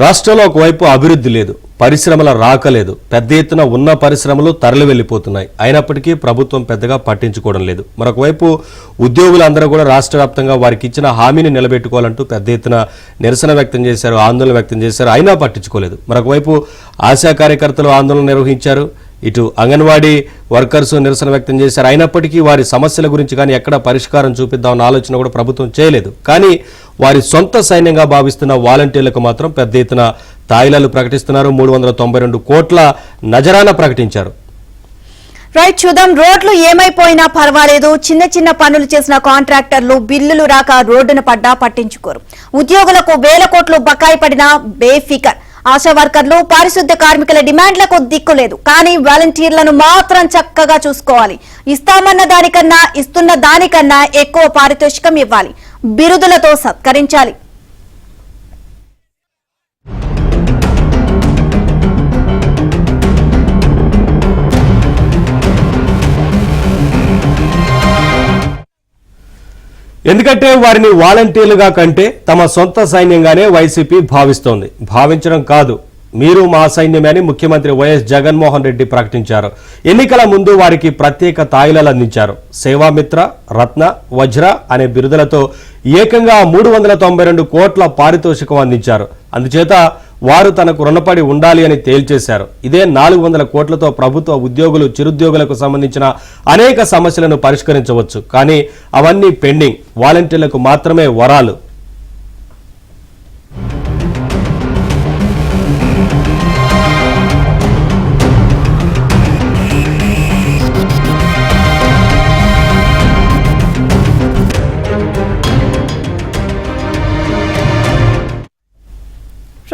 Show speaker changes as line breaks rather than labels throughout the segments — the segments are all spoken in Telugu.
రాష్ట్రంలో ఒకవైపు అభివృద్ధి లేదు, పరిశ్రమల రాక లేదు, పెద్ద ఎత్తున ఉన్న పరిశ్రమలు తరలి వెళ్లిపోతున్నాయి. అయినప్పటికీ ప్రభుత్వం పెద్దగా పట్టించుకోవడం లేదు. మరొకవైపు ఉద్యోగులందరూ కూడా రాష్ట్ర వ్యాప్తంగా వారికి ఇచ్చిన హామీని నిలబెట్టుకోవాలంటూ పెద్ద ఎత్తున నిరసన వ్యక్తం చేశారు, ఆందోళన వ్యక్తం చేశారు. అయినా పట్టించుకోలేదు. మరొకవైపు ఆశా కార్యకర్తలు ఆందోళన నిర్వహించారు, ఇటు అంగన్వాడీ వర్కర్స్ నిరసన వ్యక్తం చేశారు. అయినప్పటికీ వారి సమస్యల గురించి కానీ ఎక్కడ పరిష్కారం చూపిద్దామన్న ఆలోచన కూడా ప్రభుత్వం చేయలేదు. కానీ వారి సొంత సైన్యంగా భావిస్తున్న వాలంటీర్లకు మాత్రం పెద్ద ఎత్తున తాయిలాలు ప్రకటిస్తున్నారు. 392 కోట్ల నజరానా ప్రకటించారు.
రైట్, చూద్దాం. రోడ్లు ఏమైపోయినా పర్వాలేదు, చిన్న చిన్న పనులు చేసిన కాంట్రాక్టర్లు బిల్లులు రాక రోడ్డున పడ్డా పట్టించుకోరు. ఉద్యోగులకు వేల కోట్లు బకాయి పడినా బేఫికర్. ఆశా వర్కర్లు, పారిశుద్ధ్య కార్మికుల డిమాండ్లకు దిక్కులేదు. కానీ వాలంటీర్లను మాత్రం చక్కగా చూసుకోవాలి. ఇస్తామన్న దానికన్నా, ఇస్తున్న దానికన్నా ఎక్కువ పారితోషికం ఇవ్వాలి, బిరుదులతో సత్కరించాలి.
ఎందుకంటే వారిని వాలంటీర్లుగా కంటే తమ సొంత సైన్యంగానే వైసీపీ భావిస్తోంది. భావించడం కాదు, మీరు మా సైన్యమే అని ముఖ్యమంత్రి వైఎస్ జగన్మోహన్ రెడ్డి ప్రకటించారు. ఎన్నికల ముందు వారికి ప్రత్యేక తాయిలాలు అందించారు. సేవామిత్ర, రత్న, వజ్ర అనే బిరుదులతో ఏకంగా 392 కోట్ల పారితోషికం అందించారు. అందుచేత వారు తనకు రుణపడి ఉండాలి అని తేల్చేశారు. ఇదే 400 కోట్లతో ప్రభుత్వ ఉద్యోగులు, చిరుద్యోగులకు సంబంధించిన అనేక సమస్యలను పరిష్కరించవచ్చు. కానీ అవన్నీ పెండింగ్. వాలంటీర్లకు మాత్రమే వరాలు.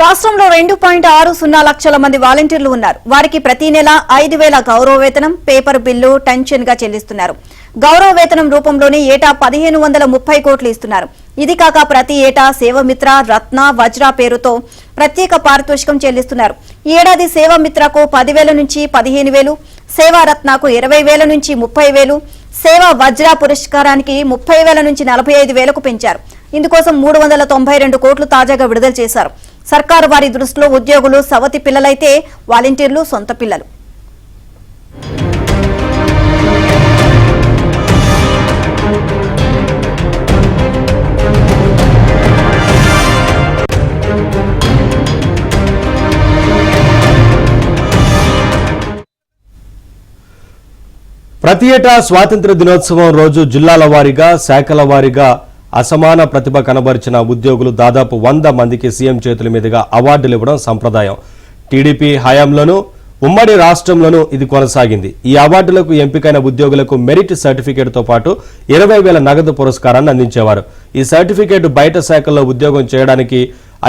రాష్ట్రంలో 2.60 లక్షల మంది వాలంటీర్లు ఉన్నారు. వారికి ప్రతి నెల 5,000 గౌరవ వేతనం, పేపర్ బిల్లు టెన్షన్ గా చెల్లిస్తున్నారు. గౌరవ వేతనం రూపంలోనే ఏటా 1,530 కోట్లు ఇస్తున్నారు. ఇది కాక ప్రతి ఏటా సేవమిత్ర, రత్న, వజ్ర పేరుతో ప్రత్యేక పారితోషికం చెల్లిస్తున్నారు. ఈ ఏడాది సేవమిత్రకు 10,000 నుంచి 15,000, సేవారత్నకు 20,000 నుంచి 30,000, సేవా వజ్ర పురస్కారానికి 30,000 నుంచి 45,000కు పెంచారు. ఇందుకోసం 392 కోట్లు తాజాగా విడుదల చేశారు. సర్కారు వారి దృష్టిలో ఉద్యోగులు సవతి పిల్లలైతే వాలంటీర్లు సొంత పిల్లలు.
ప్రతి ఏటా స్వాతంత్ర దినోత్సవం రోజు జిల్లాల వారీగా, శాఖల వారీగా అసమాన ప్రతిభ కనబరిచిన ఉద్యోగులు దాదాపు 100 మందికి సీఎం చేతుల మీదుగా అవార్డులు ఇవ్వడం సంప్రదాయం. టీడీపీ హయాంలోనూ ఉమ్మడి రాష్ట్రంలోనూ ఇది కొనసాగింది. ఈ అవార్డులకు ఎంపికైన ఉద్యోగులకు మెరిట్ సర్టిఫికేట్తో పాటు 20,000 నగదు పురస్కారాన్ని అందించేవారు. ఈ సర్టిఫికేట్ బయట శాఖల్లో ఉద్యోగం చేయడానికి,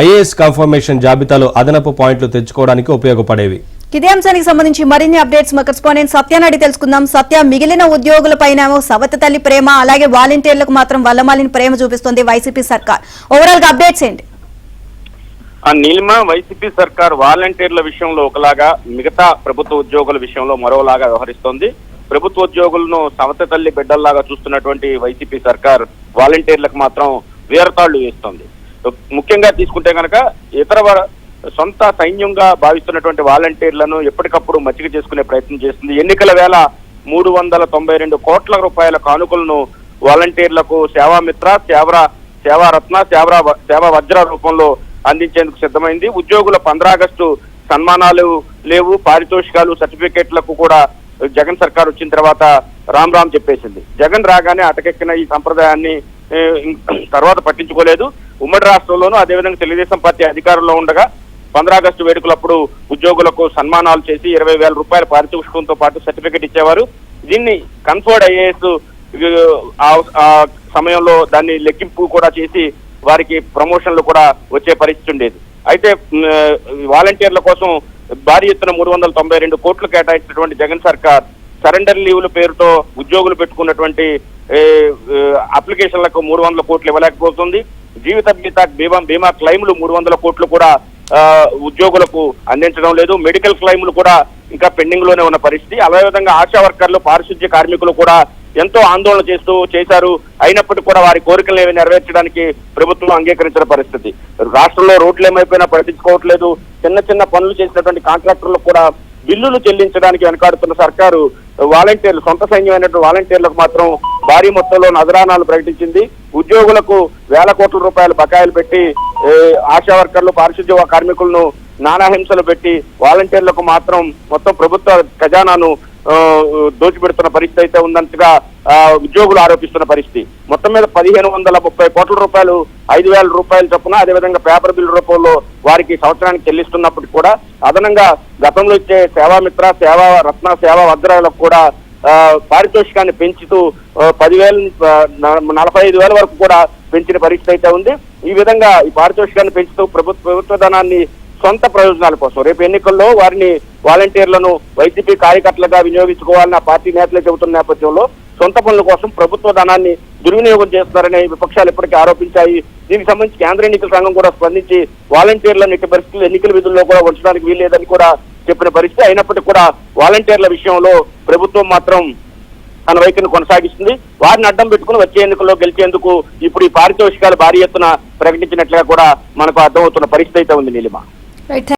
ఐఏఎస్ కన్ఫర్మేషన్ జాబితాలో అదనపు పాయింట్లు తెచ్చుకోవడానికి ఉపయోగపడేవి.
ఇదే అంశానికి సంబంధించి మరిన్ని అప్డేట్స్ మా కరెస్పాండెంట్ సత్యానాడి తెలుసుకుందాం. సత్య, మిగిలిన ఉద్యోగులపైనేమో సవతి తల్లి ప్రేమ, అలాగే వాలంటీర్లకు మాత్రం వల్లమాలిన ప్రేమ చూపిస్తుంది వైసీపీ సర్కార్. ఓవరాల్ గా అప్డేట్స్ ఏంటి?
నీలిమ, వైసీపీ సర్కార్ వాలంటీర్ల విషయంలో ఒకలాగా, మిగతా ప్రభుత్వ ఉద్యోగుల విషయంలో మరోలాగా వ్యవహరిస్తోంది. ప్రభుత్వ ఉద్యోగులను సవతి తల్లి బిడ్డల్లాగా చూస్తున్నటువంటి వైసీపీ సర్కార్ వాలంటీర్లకు మాత్రం వీరతాళ్లు వేస్తోంది. ముఖ్యంగా తీసుకుంటే కనుక ఇతర సొంత సైన్యంగా భావిస్తున్నటువంటి వాలంటీర్లను ఎప్పటికప్పుడు మచ్చిక చేసుకునే ప్రయత్నం చేస్తుంది. ఎన్నికల వేళ 392 కోట్ల రూపాయల కానుకలను వాలంటీర్లకు సేవామిత్ర, సేవారత్న, సేవా వజ్ర రూపంలో అందించేందుకు సిద్ధమైంది. ఉద్యోగుల 15 ఆగస్టు సన్మానాలు లేవు, పారితోషికాలు, సర్టిఫికేట్లకు కూడా జగన్ సర్కార్ వచ్చిన తర్వాత రామ్ చెప్పేసింది. జగన్ రాగానే అటకెక్కిన ఈ సంప్రదాయాన్ని తర్వాత పట్టించుకోలేదు. ఉమ్మడి రాష్ట్రంలోనూ అదేవిధంగా తెలుగుదేశం పార్టీ అధికారంలో ఉండగా 15 ఆగస్టు వేడుకలప్పుడు ఉద్యోగులకు సన్మానాలు చేసి 20,000 రూపాయల పారితోషికంతో పాటు సర్టిఫికేట్ ఇచ్చేవారు. దీన్ని కన్ఫర్డ్ ఐఏఎస్ సమయంలో దాన్ని లెక్కింపు కూడా చేసి వారికి ప్రమోషన్లు కూడా వచ్చే పరిస్థితి ఉండేది. అయితే వాలంటీర్ల కోసం భారీ ఎత్తున 392 కోట్లు కేటాయించినటువంటి జగన్ సర్కార్ సరెండర్ లీవుల పేరుతో ఉద్యోగులు పెట్టుకున్నటువంటి అప్లికేషన్లకు 300 కోట్లు ఇవ్వలేకపోతుంది. జీవిత బీమా క్లైములు 300 కోట్లు కూడా ఉద్యోగులకు అందించడం లేదు. మెడికల్ క్లైములు కూడా ఇంకా పెండింగ్ లోనే ఉన్న పరిస్థితి. అదేవిధంగా ఆశా వర్కర్లు, పారిశుద్ధ్య కార్మికులు కూడా ఎంతో ఆందోళన చేశారు. అయినప్పటికీ కూడా వారి కోరికలు నెరవేర్చడానికి ప్రభుత్వం అంగీకరించిన పరిస్థితి. రాష్ట్రంలో రోడ్లు ఏమైపోయినా పట్టించుకోవట్లేదు. చిన్న చిన్న పనులు చేసినటువంటి కాంట్రాక్టర్లకు కూడా బిల్లులు చెల్లించడానికి వెనకాడుతున్న సర్కారు వాలంటీర్లు, సొంత సైన్యమైనటువంటి వాలంటీర్లకు మాత్రం భారీ మొత్తంలో నజరానాలు ప్రకటించింది. ఉద్యోగులకు వేల కోట్ల రూపాయలు బకాయిలు పెట్టి ఆశా వర్కర్లు, పారిశుద్ధ్య కార్మికులను నానాహింసలు పెట్టి వాలంటీర్లకు మాత్రం మొత్తం ప్రభుత్వ ఖజానాను దోచిపెడుతున్న పరిస్థితి అయితే ఉందంతగా ఉద్యోగులు ఆరోపిస్తున్న పరిస్థితి. మొత్తం మీద 1530 కోట్ల రూపాయలు 5,000 రూపాయలు చొప్పున, అదేవిధంగా పేపర్ బిల్ రూపంలో వారికి సంవత్సరానికి చెల్లిస్తున్నప్పటికీ కూడా అదనంగా గతంలో ఇచ్చే సేవామిత్ర, సేవా రత్న, సేవా వజ్రాలకు కూడా పారితోషికాన్ని పెంచుతూ 45,000 వరకు కూడా పెంచిన పరిస్థితి అయితే ఉంది. ఈ విధంగా ఈ పారితోషికాన్ని పెంచుతూ ప్రభుత్వ ధనాన్ని సొంత ప్రయోజనాల కోసం, రేపు ఎన్నికల్లో వారిని వాలంటీర్లను వైసీపీ కార్యకర్తలుగా వినియోగించుకోవాలని ఆ పార్టీ నేతలే చెబుతున్న నేపథ్యంలో సొంత పనుల కోసం ప్రభుత్వ ధనాన్ని దుర్వినియోగం చేస్తున్నారని విపక్షాలు ఇప్పటికీ ఆరోపించాయి. దీనికి సంబంధించి కేంద్ర ఎన్నికల సంఘం కూడా స్పందించి వాలంటీర్లను ఇట్టి పరిస్థితులు ఎన్నికల విధుల్లో కూడా ఉంచడానికి వీల్లేదని కూడా చెప్పిన పరిస్థితి. అయినప్పటికీ కూడా వాలంటీర్ల విషయంలో ప్రభుత్వం మాత్రం తన వైఖరిని కొనసాగిస్తుంది. వారిని అడ్డం పెట్టుకుని వచ్చే ఎన్నికల్లో గెలిచేందుకు ఇప్పుడు ఈ పారితోషికాలు భారీ ఎత్తున ప్రకటించినట్లుగా కూడా మనకు అర్థమవుతున్న పరిస్థితి అయితే ఉంది. నీలిమ.